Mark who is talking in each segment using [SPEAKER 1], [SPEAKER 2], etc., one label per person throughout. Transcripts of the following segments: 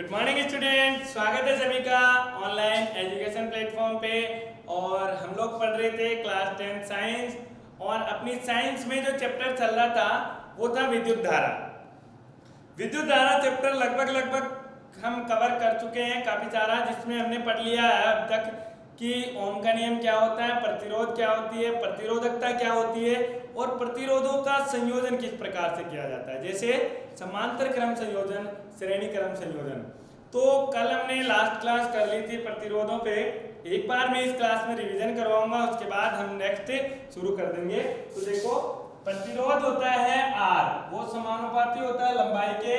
[SPEAKER 1] Good morning student, स्वागत है सभी का ऑनलाइन एजुकेशन प्लेटफॉर्म पे। और हम लोग पढ़ रहे थे क्लास 10 साइंस, और अपनी साइंस में जो चैप्टर चल रहा था वो था विद्युत धारा। विद्युत धारा चैप्टर लगभग हम कवर कर चुके हैं काफ़ी सारा, जिसमें हमने पढ़ लिया है अब तक कि ओम का नियम क्या होता है, प्रतिरोध क्या होती है, प्रतिरोधकता क्या होती है, और प्रतिरोधों का संयोजन किस प्रकार से किया जाता है, जैसे समांतर क्रम संयोजन, श्रेणी क्रम संयोजन। तो कल हमने लास्ट क्लास कर ली थी प्रतिरोधों पे। एक बार मैं इस क्लास में रिवीजन करवाऊंगा, उसके बाद हम नेक्स्ट शुरू कर देंगे। तो देखो, प्रतिरोध होता है R, वो समानुपाती होता है लंबाई के,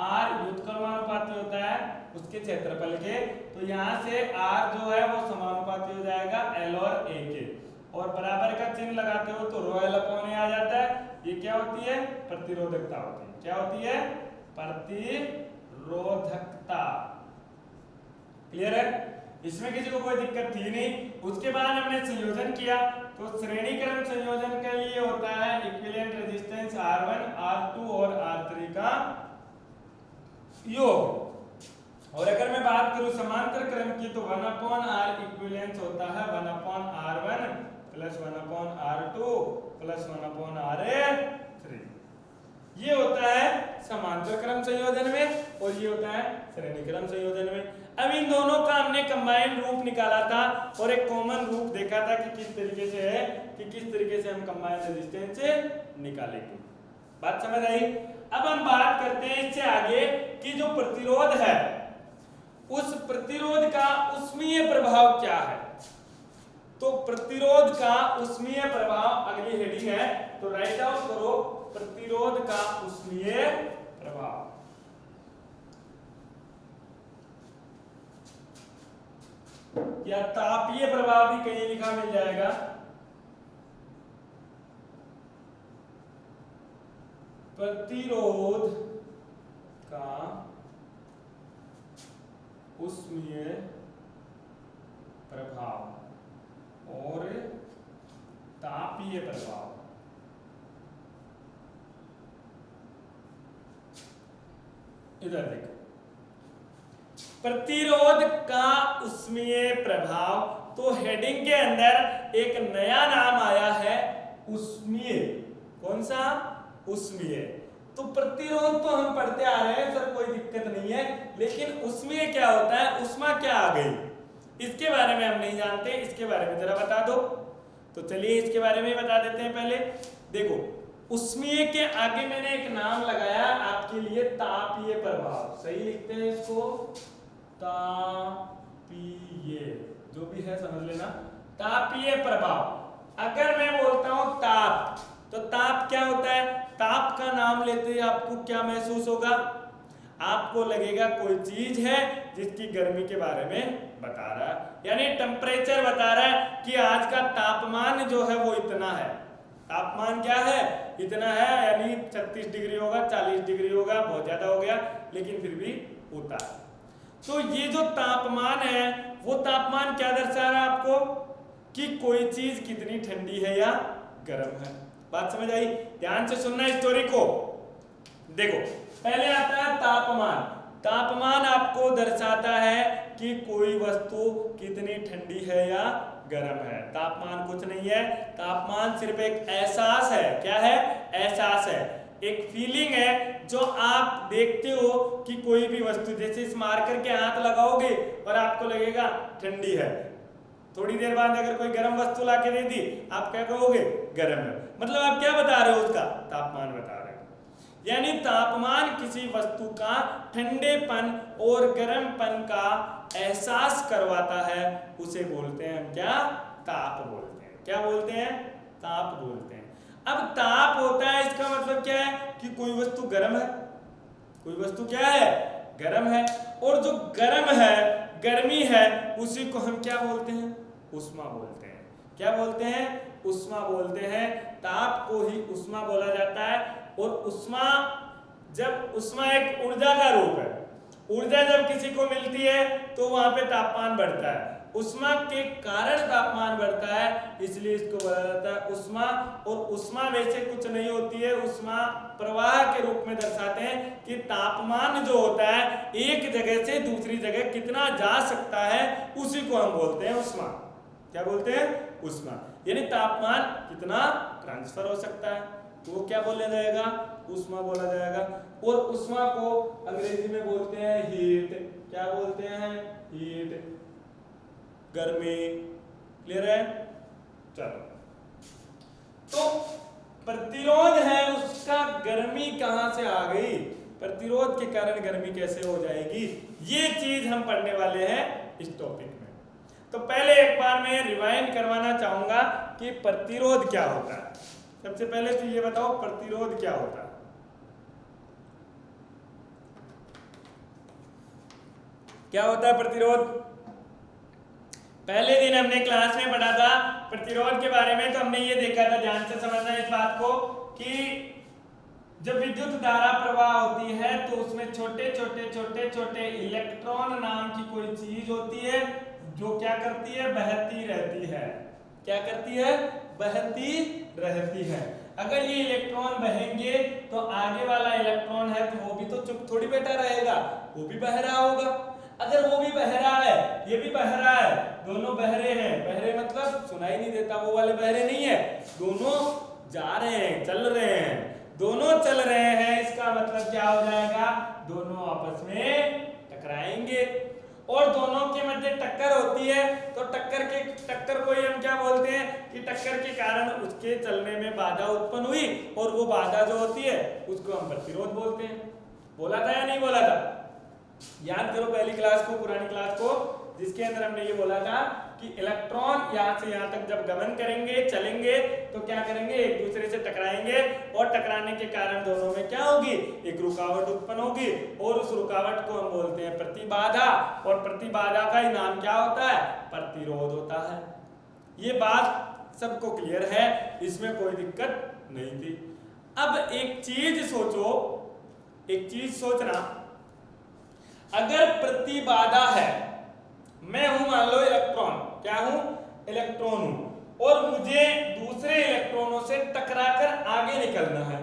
[SPEAKER 1] R व्युत्क्रमानुपाती होता है उसके क्षेत्रफल के। तो यहाँ से R जो है वो समानुपाती हो जाएगा L और A के, और बराबर का चिन्ह लगाते हो तो ρL/A आ जाता है। ये क्या होती है? प्रतिरोधकता होती है। क्या होती है? प्रतिरोधकता। क्लियर है? इसमें किसी को कोई दिक्कत थी नहीं। उसके बाद हमने संयोजन किया, तो श्रेणी क्रम संयोजन के लिए होता है इक्विवेलेंट रेजिस्टेंस R1, R2 और R3 का योग। और अगर मैं बात करूं समांतर क्रम की, तो 1/R इक्विवेलेंस होता है 1/R1 plus 1/R2 plus 1/R3। ये होता है समांतर क्रम संयोजन में, और ये होता है श्रेणी क्रम संयोजन में। अब इन दोनों का हमने कंबाइंड रूप निकाला था, और एक कॉमन रूप देखा था कि किस तरीके से है, कि किस तरीके से हम कंबाइंड रेजिस्टेंस निकालेंगे। बात समझ आई? अब हम बात करते हैं इससे आगे कि जो प्रतिरोध है, उस प्रतिरोध का ऊष्मीय प्रभाव क्या है। तो प्रतिरोध का ऊष्मीय प्रभाव अगली हेडिंग है, तो राइट डाउन करो प्रतिरोध का ऊष्मीय प्रभाव। या तापीय प्रभाव भी कहीं लिखा मिल जाएगा। प्रतिरोध का ऊष्मीय प्रभाव और तापीय प्रभाव। इधर देखो, प्रतिरोध का ऊष्मीय प्रभाव, तो हेडिंग के अंदर एक नया नाम आया है ऊष्मीय। कौन सा? ऊष्मीय। तो प्रतिरोध तो हम पढ़ते आ रहे हैं सर, कोई दिक्कत नहीं है, लेकिन ऊष्मीय क्या होता है, ऊष्मा क्या आ गई, इसके बारे में हम नहीं जानते। इसके बारे में जरा बता दो। तो चलिए इसके बारे में बता देते हैं। पहले देखो, ऊष्मीय के आगे मैंने एक नाम लगाया आपके लिए, तापीय प्रभाव। सही लिखते हैं इसको, तापीय, जो भी है समझ लेना। तापीय प्रभाव। अगर मैं बोलता हूं ताप, तो ताप क्या होता है? ताप का नाम लेते ही आपको क्या महसूस होगा? आपको लगेगा कोई चीज है जिसकी गर्मी के बारे में बता रहा है, यानी टेम्परेचर बता रहा है कि आज का तापमान जो है वो इतना है। तापमान क्या है? इतना है, यानी 36 डिग्री होगा, 40 डिग्री होगा, बहुत ज्यादा हो गया, लेकिन फिर भी होता है। तो ये जो तापमान है, वो तापमान क्या दर्शा रहा है आपको, कि कोई चीज कितनी ठंडी है या गर्म है। बात समझ आई? ध्यान से सुनना स्टोरी को। देखो, पहले आता है तापमान। तापमान आपको दर्शाता है कि कोई वस्तु कितनी ठंडी है या गर्म है। तापमान कुछ नहीं है, तापमान सिर्फ एक एहसास है। क्या है? एहसास है, एक फीलिंग है जो आप देखते हो कि कोई भी वस्तु, जैसे इस मार्कर के हाथ लगाओगे और आपको लगेगा ठंडी है, थोड़ी देर बाद अगर कोई गर्म वस्तु लाके दे दी, आप क्या कहोगे? गर्म है। मतलब आप क्या बता रहे हो? उसका तापमान बता रहे हो। यानी तापमान किसी वस्तु का ठंडेपन और गर्मपन का एहसास करवाता है, उसे बोलते हैं हम क्या? ताप बोलते हैं। क्या बोलते हैं? ताप बोलते हैं। अब ताप होता है, इसका मतलब क्या है कि कोई वस्तु गर्म है, कोई वस्तु क्या है? गर्म है। और जो गर्म है, गर्मी है, उसी को हम क्या बोलते हैं? ऊष्मा बोलते हैं। क्या बोलते हैं? ऊष्मा बोलते हैं। ताप को ही ऊष्मा बोला जाता है। और ऊष्मा, जब ऊष्मा एक ऊर्जा का रूप है, ऊर्जा जब किसी को मिलती है तो वहां पे तापमान बढ़ता है। उष्मा के कारण तापमान बढ़ता है, इसलिए इसको बोला जाता है उष्मा। और उष्मा वैसे कुछ नहीं होती है, उष्मा प्रवाह के रूप में दर्शाते हैं कि तापमान जो होता है एक जगह से दूसरी जगह कितना जा सकता है, उसी को हम बोलते हैं उष्मा। क्या बोलते हैं? उष्मा। यानी तापमान कितना ट्रांसफर हो सकता है, वो क्या बोला जाएगा? उष्मा बोला जाएगा। और उष्मा को अंग्रेजी में बोलते हैं हीट। क्या बोलते हैं? हीट, गर्मी। क्लियर है? चलो, तो प्रतिरोध है उसका गर्मी कहां से आ गई, प्रतिरोध के कारण गर्मी कैसे हो जाएगी, ये चीज हम पढ़ने वाले हैं इस टॉपिक में। तो पहले एक बार मैं रिवाइंड करवाना चाहूंगा कि प्रतिरोध क्या होता है। सबसे पहले तो ये बताओ प्रतिरोध क्या होता है। क्या होता है प्रतिरोध? पहले दिन हमने क्लास में पढ़ा था प्रतिरोध के बारे में, तो हमने ये देखा था, ध्यान से समझना इस बात को, कि जब विद्युत धारा प्रवाह होती है तो उसमें छोटे छोटे छोटे छोटे इलेक्ट्रॉन नाम की कोई चीज होती है जो क्या करती है? बहती रहती है। क्या करती है? बहती रहती है। अगर ये इलेक्ट्रॉन बहेंगे तो आगे वाला इलेक्ट्रॉन है तो वो भी तो चुप थोड़ी बैठा रहेगा, वो भी बह रहा होगा। अगर वो भी बह रहा है, ये भी बह रहा है, दोनों बहरे हैं, बहरे मतलब सुनाई नहीं देता, वो वाले बहरे नहीं है, दोनों जा रहे हैं, चल रहे हैं, दोनों चल रहे हैं, इसका मतलब क्या हो जाएगा? दोनों आपस में टकराएंगे। और दोनों के मध्य टक्कर होती है, तो टक्कर को ही हम क्या बोलते हैं कि टक्कर के कारण उसके चलने में बाधा उत्पन्न हुई, और वो बाधा जो होती है उसको हम प्रतिरोध बोलते हैं। बोला था या नहीं बोला था? याद करो पहली क्लास को, पुरानी क्लास को, जिसके अंदर हमने ये बोला था कि इलेक्ट्रॉन यहाँ से यहाँ तक जब गमन करेंगे, चलेंगे, तो क्या करेंगे? एक दूसरे से टकराएंगे, और टकराने के कारण दोनों में क्या होगी? एक रुकावट उत्पन्न होगी, और उस रुकावट को हम बोलते हैं प्रतिबाधा, और प्रतिबाधा का ही नाम क्या होता है? प्रतिरोध होता है। ये बात सबको क्लियर है, इसमें कोई दिक्कत नहीं थी। अब एक चीज सोचो, एक चीज सोचना, अगर प्रतिबाधा है, मैं हूं मान लो इलेक्ट्रॉन, क्या हूं? इलेक्ट्रॉन हूं, और मुझे दूसरे इलेक्ट्रॉनों से टकराकर आगे निकलना है।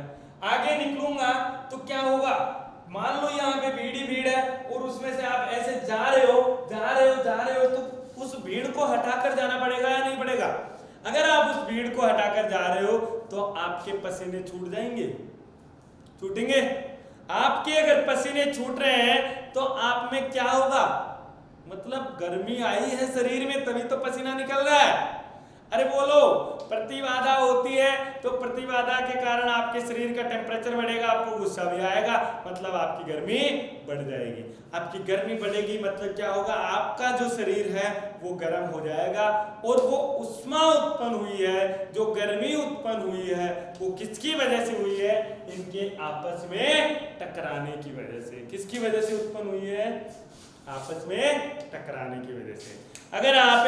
[SPEAKER 1] आगे निकलूंगा तो क्या होगा? मान लो यहाँ पे भीड़ ही भीड़ है, और उसमें से आप ऐसे जा रहे हो, तो उस भीड़ को हटाकर जाना पड़ेगा या नहीं पड़ेगा? अगर आप उस भीड़ को हटाकर जा रहे हो तो आपके पसीने छूट जाएंगे, छूटेंगे? आपके अगर पसीने छूट रहे हैं तो आप में क्या होगा? मतलब गर्मी आई है शरीर में, तभी तो पसीना निकल रहा है। अरे बोलो, प्रतिबाधा होती है तो प्रतिबाधा के कारण आपके शरीर का टेम्परेचर बढ़ेगा, आपको गुस्सा भी आएगा, मतलब आपकी गर्मी बढ़ जाएगी। आपकी गर्मी बढ़ेगी मतलब क्या होगा? आपका जो शरीर है वो गर्म हो जाएगा, और वो उष्मा उत्पन्न हुई है, जो गर्मी उत्पन्न हुई है, वो किसकी वजह से हुई है? इनके आपस में टकराने की वजह से। किसकी वजह से उत्पन्न हुई है? आपस में टकराने की वजह से। अगर आप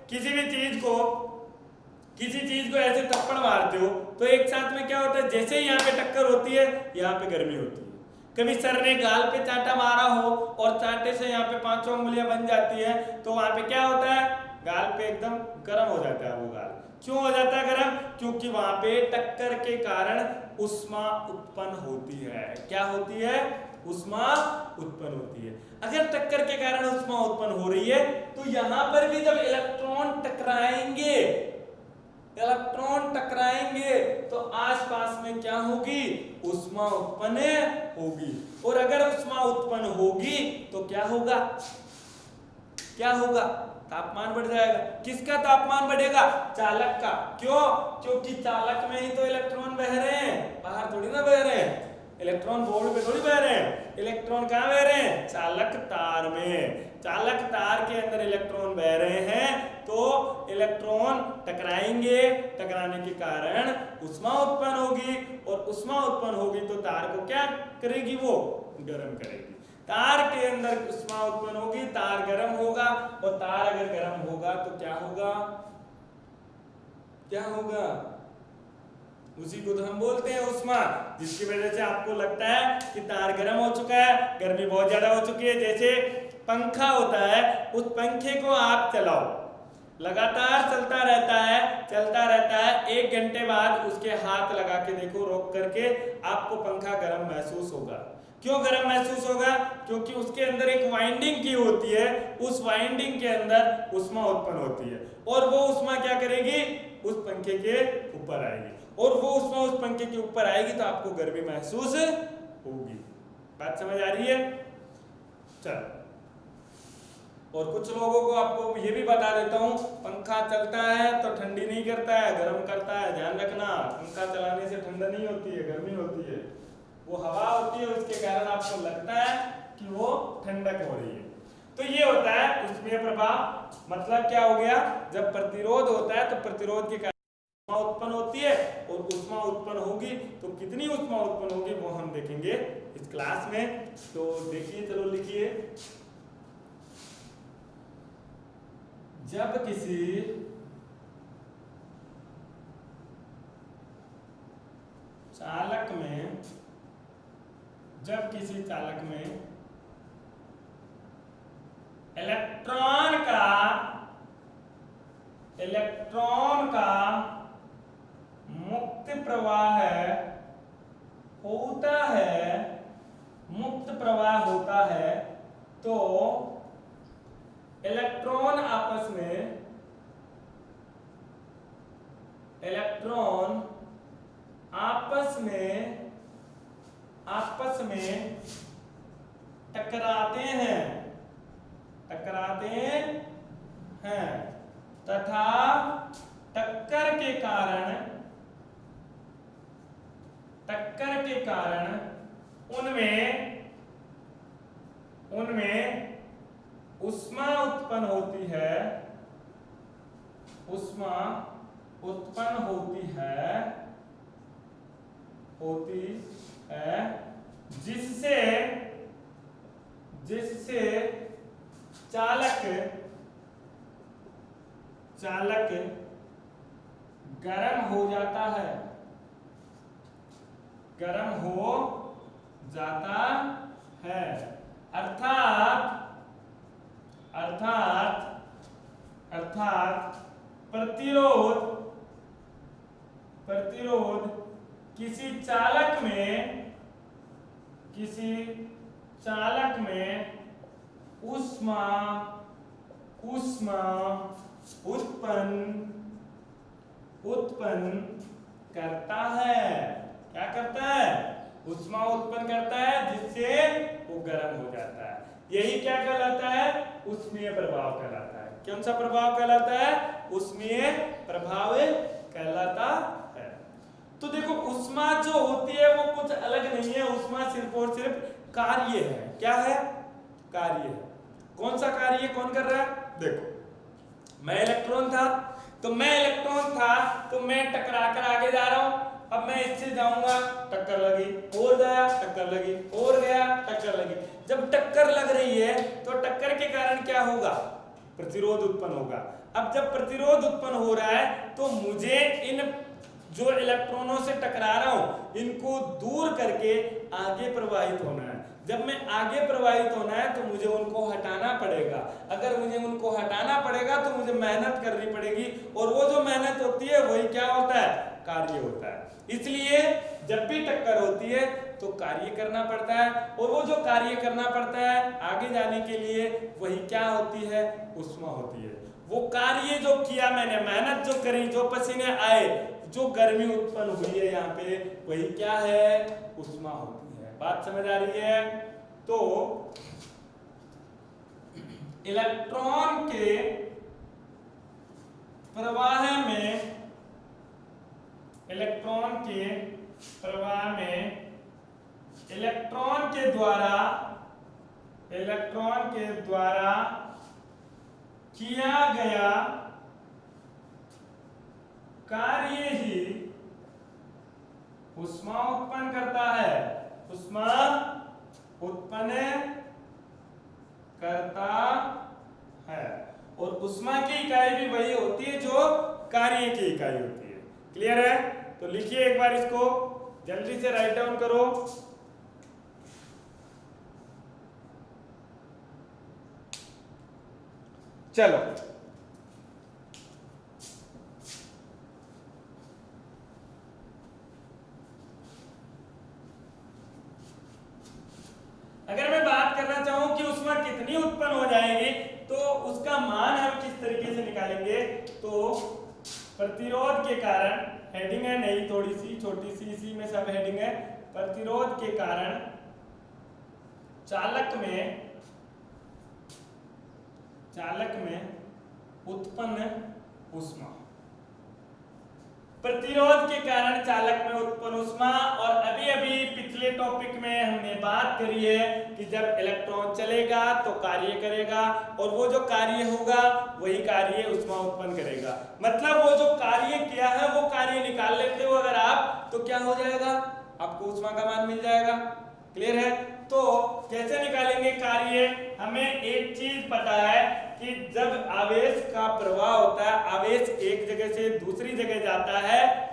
[SPEAKER 1] किसी भी चीज को ऐसे थप्पड़ मारते हो तो एक साथ में क्या होता है? जैसे ही यहाँ पे टक्कर होती है, यहाँ पे गर्मी होती है। कभी सर ने गाल पे चांटा मारा हो और चांटे से यहाँ पे 5 उंगलियां बन जाती है, तो वहां पे क्या होता है? गाल पे एकदम गर्म हो जाता है वो गाल। क्यों हो जाता है गर्म? क्योंकि वहां पे टक्कर के कारण उष्मा उत्पन्न होती है। क्या होती है? उष्मा उत्पन्न होती है। अगर टक्कर के कारण उष्मा उत्पन्न हो रही है तो यहां पर भी जब इलेक्ट्रॉन टकराएंगे तो आसपास में क्या होगी? उष्मा उत्पन्न होगी। और अगर उष्मा उत्पन्न होगी तो क्या होगा? तापमान बढ़ जाएगा। किसका तापमान बढ़ेगा? चालक का। क्यों? क्योंकि चालक में ही तो इलेक्ट्रॉन बह रहे हैं, बाहर थोड़ी ना बह रहे हैं। इलेक्ट्रॉन बोर्ड पे थोड़ी बह रहे हैं, इलेक्ट्रॉन कहाँ बह रहे हैं? चालक तार में। चालक तार के अंदर इलेक्ट्रॉन बह रहे हैं, तो इलेक्ट्रॉन टकराएंगे, टकराने के कारण उष्मा उत्पन्न होगी, और उष्मा उत्पन्न होगी तो तार को क्या करेगी? वो गर्म करेगी। तार के अंदर उष्मा उत्पन्न होगी, तार गर्म होगा, और तार अगर गर्म होगा तो क्या होगा? उसी को तो हम बोलते हैं उष्मा, जिसकी वजह से आपको लगता है कि तार गर्म हो चुका है, गर्मी बहुत ज्यादा हो चुकी है। जैसे पंखा होता है, उस पंखे को आप चलाओ, लगातार चलता रहता है, 1 घंटे बाद उसके हाथ लगा के देखो, रोक करके, आपको पंखा गर्म महसूस होगा। क्यों गर्म महसूस होगा? क्योंकि उसके अंदर एक वाइंडिंग की होती है, उस वाइंडिंग के अंदर उष्मा उत्पन्न होती है, और वो उष्मा क्या करेगी? उस पंखे के ऊपर आएगी, और वो उष्मा उस पंखे के ऊपर आएगी तो आपको गर्मी महसूस होगी। बात समझ आ रही है? चलो, और कुछ लोगों को आपको ये भी बता देता हूँ, पंखा चलता है तो ठंडी नहीं करता है, गर्म करता है। ध्यान रखना, पंखा चलाने से ठंडा नहीं होती है, गर्मी होती है। वो हवा होती है, उसके कारण आपको लगता है कि वो ठंडक हो रही है। तो ये होता है उष्मीय प्रभाव। मतलब क्या हो गया? जब प्रतिरोध होता है तो प्रतिरोध के कारण उष्मा उत्पन्न होती है, और उष्मा उत्पन्न होगी तो कितनी उष्मा उत्पन्न होगी वो हम देखेंगे इस क्लास में। तो देखिए, चलो लिखिए। जब किसी चालक में इलेक्ट्रॉन का मुक्त प्रवाह होता है तो इलेक्ट्रॉन आपस में टकराते हैं तथा टक्कर के कारण उनमें उष्मा उत्पन्न होती है, जिससे चालक गरम हो जाता है। अर्थात प्रतिरोध किसी चालक में उष्मा उत्पन्न करता है। क्या करता है? उष्मा उत्पन्न करता है, जिससे वो गर्म हो जाता है। यही क्या कहलाता है? उष्मीय प्रभाव कहलाता है। कौन सा प्रभाव कहलाता है? उष्मीय प्रभाव कहलाता है। तो देखो, उष्मा जो होती है वो कुछ अलग नहीं है, उष्मा सिर्फ और सिर्फ कार्य है। क्या है? कार्य है। कौन सा कार्य कौन कर रहा है? देखो, मैं इलेक्ट्रॉन था तो मैं टकरा कर आगे जा रहा हूं। अब मैं इससे जाऊंगा, टक्कर लगी, और गया, टक्कर लगी, और गया, टक्कर लगी। जब टक्कर लग रही है तो टक्कर के कारण क्या होगा? प्रतिरोध उत्पन्न होगा। अब जब प्रतिरोध उत्पन्न हो रहा है तो मुझे इन जो इलेक्ट्रॉनों से टकरा रहा हूं, इनको दूर करके आगे प्रवाहित होना है। जब मैं आगे प्रवाहित होना है तो मुझे उनको हटाना पड़ेगा। अगर मुझे उनको हटाना पड़ेगा तो मुझे मेहनत करनी पड़ेगी, और वो जो मेहनत होती है वही क्या होता है? कार्य होता है। इसलिए जब भी टक्कर होती है तो कार्य करना पड़ता है, और वो जो कार्य करना पड़ता है आगे जाने के लिए, वही क्या होती है? उष्मा होती है। वो कार्य जो किया मैंने, मेहनत जो करी, जो पसीने आए, जो गर्मी उत्पन्न हुई है यहाँ पे, वही क्या है? उष्मा होती है। बात समझ आ रही है? तो इलेक्ट्रॉन के प्रवाह में इलेक्ट्रॉन के द्वारा किया गया कार्य ही उष्मा उत्पन्न करता है। उष्मा उत्पन्न करता है, और उष्मा की इकाई भी वही होती है जो कार्य की इकाई होती है। क्लियर है? तो लिखिए एक बार इसको, जल्दी से राइट डाउन करो। चलो अगर मैं बात करना चाहूं कि ऊष्मा कितनी उत्पन्न हो जाएगी तो उसका मान हम किस तरीके से निकालेंगे। तो प्रतिरोध के कारण, हेडिंग है नहीं, थोड़ी सी छोटी सी, इसी में सब हेडिंग है। प्रतिरोध के कारण चालक में उत्पन्न ऊष्मा, प्रतिरोध के कारण चालक में उत्पन्न ऊष्मा। और अभी अभी पिछले टॉपिक में हमने बात करी है कि जब इलेक्ट्रॉन चलेगा तो कार्य करेगा, और वो जो कार्य होगा वही कार्य ऊष्मा उत्पन्न करेगा। मतलब वो जो कार्य किया है वो कार्य निकाल लेते हो अगर आप, तो क्या हो जाएगा, आपको ऊष्मा का मान मिल जाएगा। क्लियर है? तो कैसे निकालेंगे कार्य? हमें एक चीज पता है कि जब आवेश का प्रवाह होता है, आवेश एक जगह से दूसरी जगह जाता है,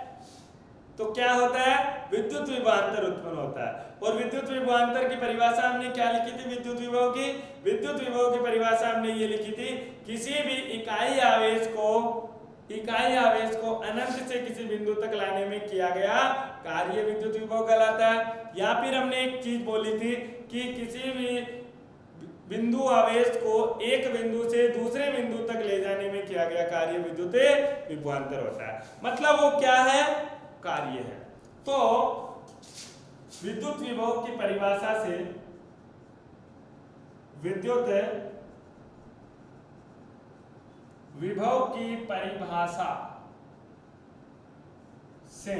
[SPEAKER 1] तो क्या होता है, विद्युत विभवांतर उत्पन्न होता है। और विद्युत विभवांतर की परिभाषा हमने क्या लिखी थी विद्युत विभव की? विद्युत विभव की परिभाषा हमने ये लिखी थी, किसी भी इकाई आवेश को अनंत से किसी बिंदु तक लाने में किया गया कार्य विद्युत विभव कहलाता है। या फिर हमने एक चीज बोली थी कि किसी भी बिंदु आवेश को एक बिंदु से दूसरे बिंदु तक ले जाने में किया गया कार्य विद्युत विभवांतर होता है। मतलब वो क्या है, कार्य है। तो विद्युत विभव की परिभाषा से, विद्युत विभव की परिभाषा से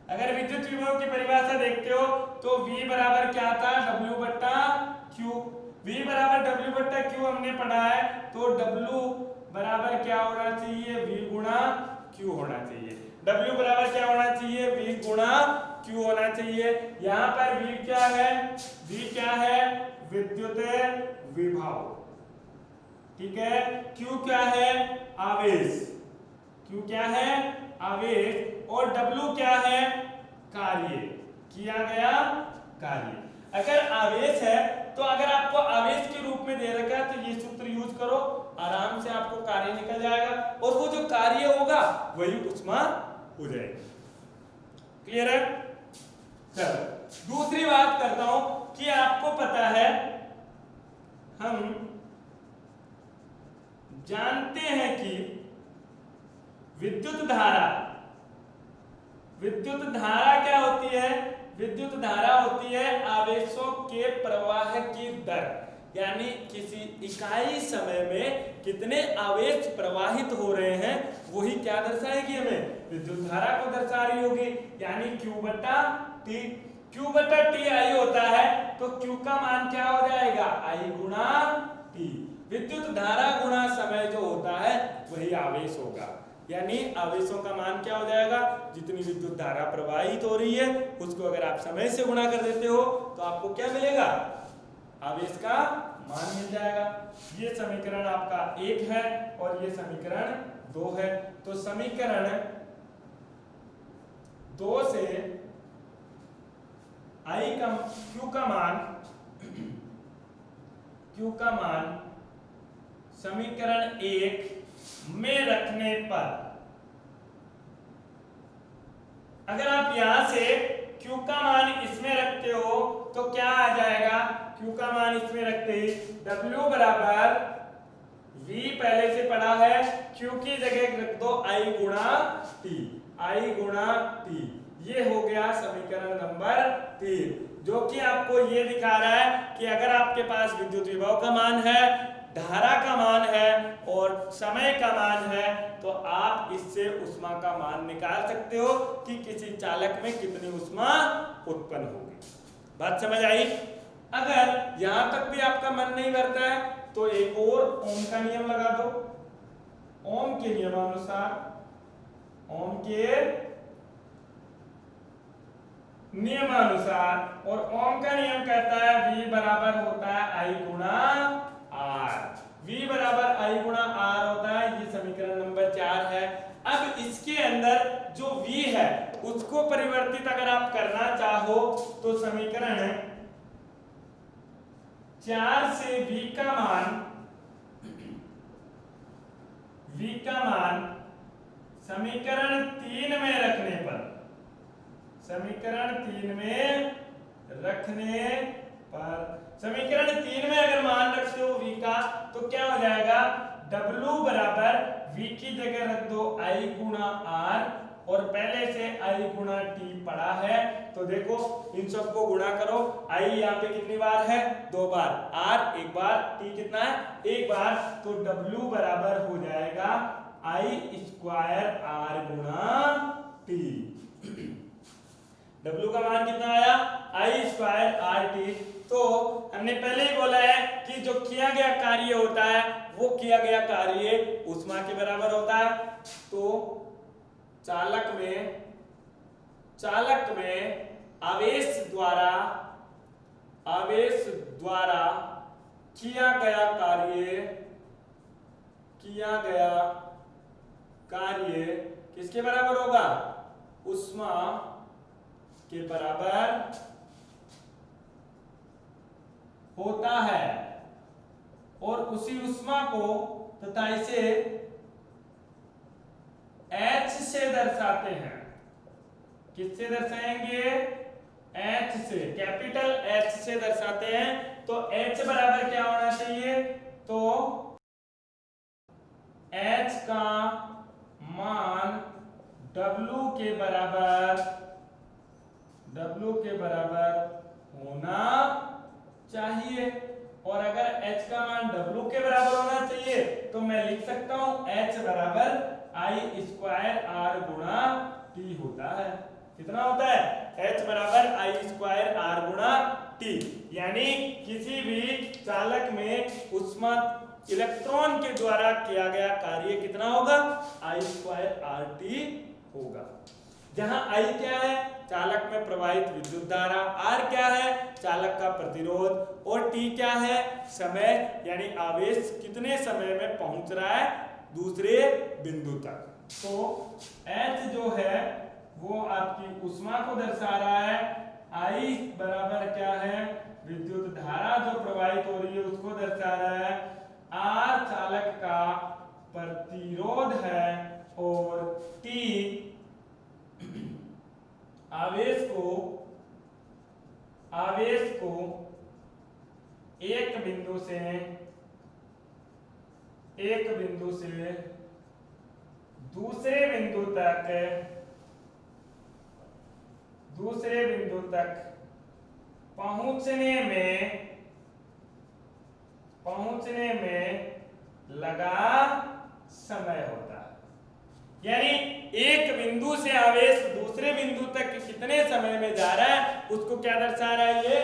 [SPEAKER 1] अगर विद्युत विभव की परिभाषा देखते हो तो V बराबर क्या था, W बट्टा Q। V बराबर W बट्टा Q हमने पढ़ा है, तो W बराबर क्या होना चाहिए, V गुणा Q होना चाहिए। W बराबर क्या होना चाहिए, V गुणा Q होना चाहिए। यहाँ पर V क्या है, V क्या है, विद्युत विभव, ठीक है। Q क्या है, आवेश, Q क्या है, आवेश। और W क्या है, कार्य, किया गया कार्य। अगर आवेश है तो अगर आपको आवेश के रूप में दे रखा है तो ये सूत्र यूज करो, आराम से आपको कार्य निकल जाएगा, और वो जो कार्य होगा वही ऊष्मा हो जाएगी। क्लियर है? चलो दूसरी बात करता हूं कि आपको पता है, हम जानते हैं कि विद्युत धारा क्या होती है, विद्युत धारा होती है आवेशों के प्रवाह की दर, यानी किसी इकाई समय में कितने आवेश प्रवाहित हो रहे हैं वही क्या दर्शाएगी, हमें विद्युत धारा को दर्शा रही होगी। यानी Q बट्टा T आई होता है, तो Q का मान क्या हो जाएगा, I गुणा T। विद्युत धारा गुणा समय जो होता है वही आवेश होगा, यानी आवेशों का मान क्या हो जाएगा, जितनी विद्युत धारा प्रवाहित हो रही है उसको अगर आप समय से गुणा कर देते हो तो आपको क्या मिलेगा, आवेश का मान मिल जाएगा। ये समीकरण आपका 1 है और ये समीकरण 2 है। तो समीकरण 2 से Q का मान समीकरण 1 में रखने पर, अगर आप यहां से Q का मान इसमें रखते हो तो क्या आ जाएगा, Q का मान इसमें रखते ही W बराबर V पहले से पढ़ा है, Q की जगह रख दो I गुणा T, ये हो गया समीकरण नंबर 3, जो कि आपको ये दिखा रहा है कि अगर आपके पास विद्युत विभव का मान है, धारा का मान है और समय का मान है, तो आप इससे ऊष्मा का मान निकाल सकते हो कि किसी चालक में कितनी ऊष्मा उत्पन्न होगी। बात समझ आई? अगर यहां तक भी आपका मन नहीं भरता है तो एक और ओम का नियम लगा दो। ओम के नियमानुसार, ओम के नियमानुसार, और ओम का नियम कहता है V बराबर होता है I गुणा R। V बराबर I गुणा R होता है, ये समीकरण नंबर 4 है। अब इसके अंदर जो V है उस समीकरण 4 से v का मान समीकरण 3 में रखने पर, समीकरण 3 में अगर मान रखते हो v का, तो क्या हो जाएगा, w बराबर v की जगह रख दो i गुणा r, और पहले से i गुणा t पड़ा है, तो देखो इन सबको गुणा करो। i यहाँ पे कितनी बार है, 2 बार, r एक बार, t कितना है, एक बार, तो w बराबर हो जाएगा i स्क्वायर r गुणा t। w का मान कितना आया, i स्क्वायर r t। तो हमने पहले ही बोला है कि जो किया गया कार्य होता है वो किया गया कार्य ऊष्मा के बराबर होता है। तो चालक में आवेश द्वारा किया गया कार्य किसके बराबर होगा, ऊष्मा के बराबर होता है, और उसी ऊष्मा को तथा इसे H से दर्शाते हैं। किससे दर्शाएंगे, H से, कैपिटल H से दर्शाते हैं। तो H बराबर क्या होना चाहिए, तो H का मान W के बराबर होना चाहिए। और अगर H का मान W के बराबर होना चाहिए तो मैं लिख सकता हूं H बराबर I स्क्वायर R गुणा T होता है। कितना होता है, H बराबर I स्क्वायर R गुणा T। यानी किसी भी चालक में ऊष्मा इलेक्ट्रॉन के द्वारा किया गया कार्य कितना होगा, I स्क्वायर RT होगा। जहां I क्या है, चालक में प्रवाहित विद्युत धारा, R क्या है, चालक का प्रतिरोध, और T क्या है, समय, यानी आवेश कितने समय में पहुंच रहा है दूसरे बिंदु तक। तो H जो है वो आपकी ऊष्मा को दर्शा रहा है, I बराबर क्या है, विद्युत धारा जो प्रवाहित हो रही है उसको दर्शा रहा है, R चालक का प्रतिरोध है, और T आवेश को एक बिंदु से दूसरे बिंदु तक पहुंचने में लगा समय होता है। यानी एक बिंदु से आवेश दूसरे बिंदु तक कितने समय में जा रहा है उसको क्या दर्शा रहा है, ये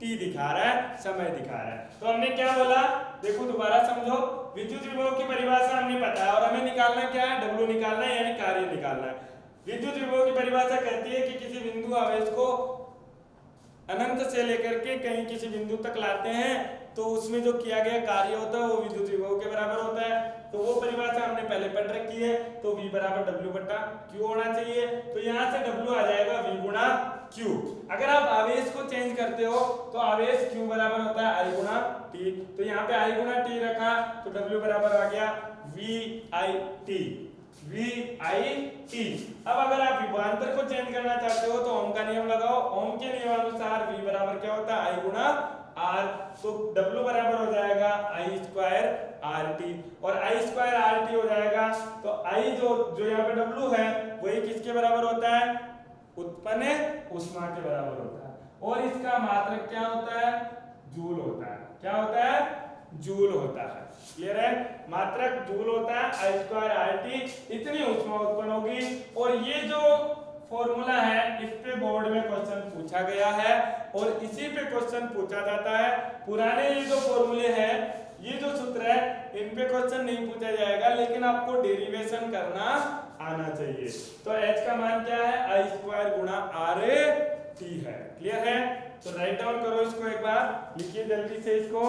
[SPEAKER 1] T दिखा रहा है, समय दिखा रहा है। तो हमने क्या बोला, देखो दोबारा समझो, विद्युत विभव की परिभाषा हमने पता है, और हमें निकालना क्या है, W निकालना है, यानी कार्य निकालना है। विद्युत विभव की परिभाषा कहती है कि किसी बिंदु आवेश को अनंत से लेकर के कहीं किसी बिंदु तक लाते हैं तो उसमें जो किया गया कार्य होता है वो विद्युत विभव के बराबर होता है। तो वो परिभाषा हमने पहले पढ़ रखी है। तो V बराबर W बटा Q होना चाहिए। तो यहाँ से W आ जाएगा V गुणा Q। अगर आप आवेश को चेंज करते हो तो आवेश Q बराबर होता है I गुणा T। तो यहाँ पे I गुणा T रखा तो W बराबर आ गया VIT। अब अगर आप विभवांतर को चेंज करना चाहते हो तो ओम का नियम लगाओ। ओम के नियमानुसार V बराबर क्या होता है, I गुणा R। तो W बराबर हो जाएगा I स्क्वायर RT, और I स्क्वायर RT हो जाएगा तो I जो यहाँ पे W है वही किसके बराबर होता है, उत्पन्न ऊष्मा के बराबर होता है। और इसका मात्रक क्या होता है, जूल होता है। क्या होता है, जूल होता है। क्लियर है, मात्रक जूल होता है। I स्क्वायर RT, इतनी ऊष्मा उत्पन्न होगी। और ये जो फॉर्मूला है इस पे बोर्ड में क्वेश्चन पूछा गया है और इसी पे क्वेश्चन पूछा जाता है। पुराने ये जो फॉर्मूले हैं, ये जो सूत्र है, इन पे क्वेश्चन नहीं पूछा जाएगा, लेकिन आपको डेरिवेशन करना आना चाहिए। तो H का मान क्या है, I स्क्वायर गुणा RT है। क्लियर है, तो राइट डाउन करो इसको, एक बार लिखिए जल्दी से इसको।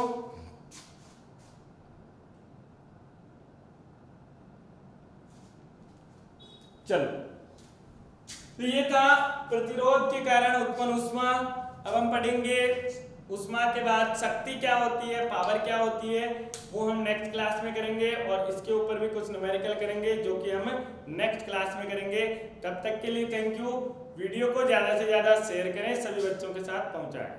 [SPEAKER 1] चलो, तो ये था प्रतिरोध के कारण उत्पन्न ऊष्मा। अब हम पढ़ेंगे उष्मा के बाद शक्ति क्या होती है, पावर क्या होती है, वो हम नेक्स्ट क्लास में करेंगे और इसके ऊपर भी कुछ न्यूमेरिकल करेंगे जो कि हम नेक्स्ट क्लास में करेंगे। तब तक के लिए थैंक यू। वीडियो को ज़्यादा से ज़्यादा शेयर करें, सभी बच्चों के साथ पहुंचाएं।